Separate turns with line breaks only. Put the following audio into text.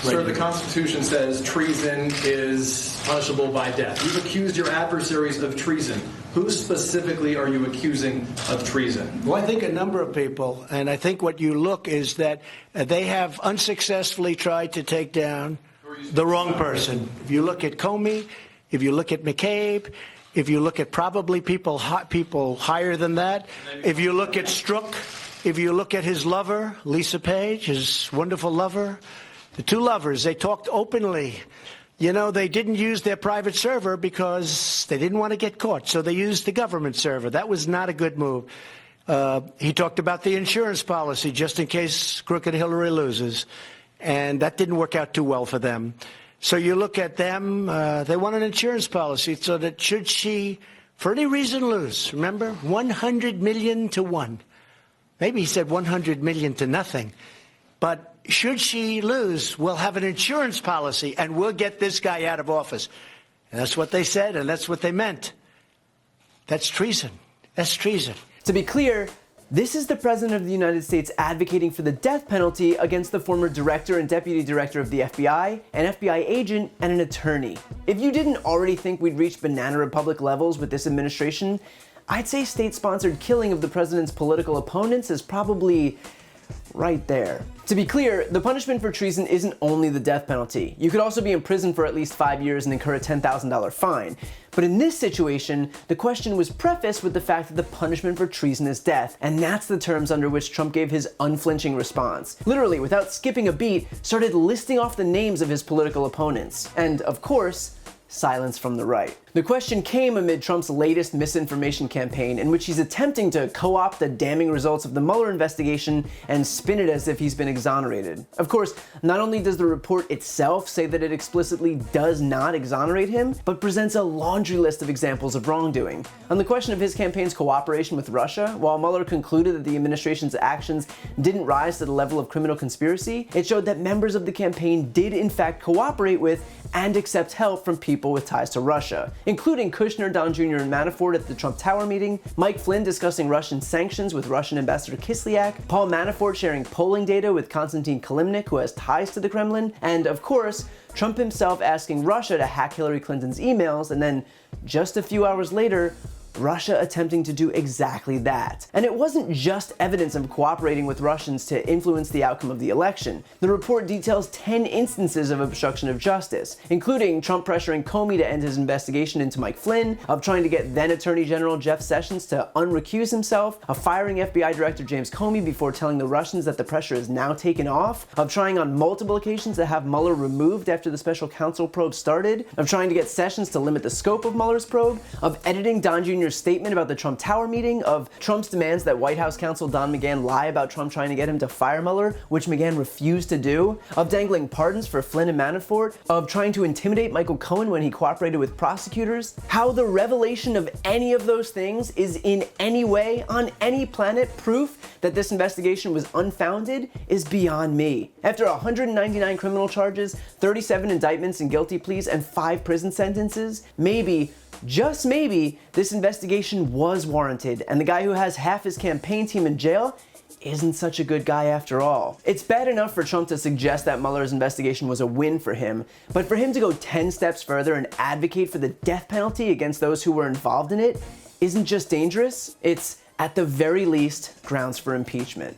Sir, the Constitution says treason is punishable by death. You've accused your adversaries of treason. Who specifically are you accusing of treason?
Well, I think a number of people, and I think what you look is that they have unsuccessfully tried to take down the wrong person. If you look at Comey, if you look at McCabe, if you look at probably people higher than that, if you look at Strzok, if you look at his lover, Lisa Page, his wonderful lover, the two lovers, they talked openly. You know, they didn't use their private server because they didn't want to get caught, so they used the government server. That was not a good move. He talked about the insurance policy just in case crooked Hillary loses, and that didn't work out too well for them. So you look at them, they want an insurance policy so that should she, for any reason, lose, remember, 100 million to 1. Maybe he said 100 million to nothing. But should she lose, we'll have an insurance policy and we'll get this guy out of office. And that's what they said, and that's what they meant. That's treason. That's treason.
To be clear, this is the President of the United States advocating for the death penalty against the former director and deputy director of the FBI, an FBI agent, and an attorney. If you didn't already think we'd reached Banana Republic levels with this administration, I'd say state-sponsored killing of the president's political opponents is probably right there. To be clear, the punishment for treason isn't only the death penalty. You could also be imprisoned for at least 5 years and incur a $10,000 fine. But in this situation, the question was prefaced with the fact that the punishment for treason is death, and that's the terms under which Trump gave his unflinching response. Literally, without skipping a beat, started listing off the names of his political opponents. And, of course, silence from the right. The question came amid Trump's latest misinformation campaign, in which he's attempting to co-opt the damning results of the Mueller investigation and spin it as if he's been exonerated. Of course, not only does the report itself say that it explicitly does not exonerate him, but presents a laundry list of examples of wrongdoing. On the question of his campaign's cooperation with Russia, while Mueller concluded that the administration's actions didn't rise to the level of criminal conspiracy, it showed that members of the campaign did in fact cooperate with and accept help from people with ties to Russia, including Kushner, Don Jr., and Manafort at the Trump Tower meeting, Mike Flynn discussing Russian sanctions with Russian Ambassador Kislyak, Paul Manafort sharing polling data with Konstantin Kilimnik, who has ties to the Kremlin, and of course, Trump himself asking Russia to hack Hillary Clinton's emails, and then just a few hours later, Russia attempting to do exactly that. And it wasn't just evidence of cooperating with Russians to influence the outcome of the election. The report details 10 instances of obstruction of justice, including Trump pressuring Comey to end his investigation into Mike Flynn, of trying to get then Attorney General Jeff Sessions to unrecuse himself, of firing FBI Director James Comey before telling the Russians that the pressure is now taken off, of trying on multiple occasions to have Mueller removed after the special counsel probe started, of trying to get Sessions to limit the scope of Mueller's probe, of editing Don Jr.'s statement about the Trump Tower meeting, of Trump's demands that White House counsel Don McGahn lie about Trump trying to get him to fire Mueller, which McGahn refused to do, of dangling pardons for Flynn and Manafort, of trying to intimidate Michael Cohen when he cooperated with prosecutors. How the revelation of any of those things is in any way, on any planet, proof that this investigation was unfounded is beyond me. After 199 criminal charges, 37 indictments and guilty pleas, and 5 prison sentences, maybe, just maybe, this investigation was warranted, and the guy who has half his campaign team in jail isn't such a good guy after all. It's bad enough for Trump to suggest that Mueller's investigation was a win for him, but for him to go 10 steps further and advocate for the death penalty against those who were involved in it isn't just dangerous, it's, at the very least, grounds for impeachment.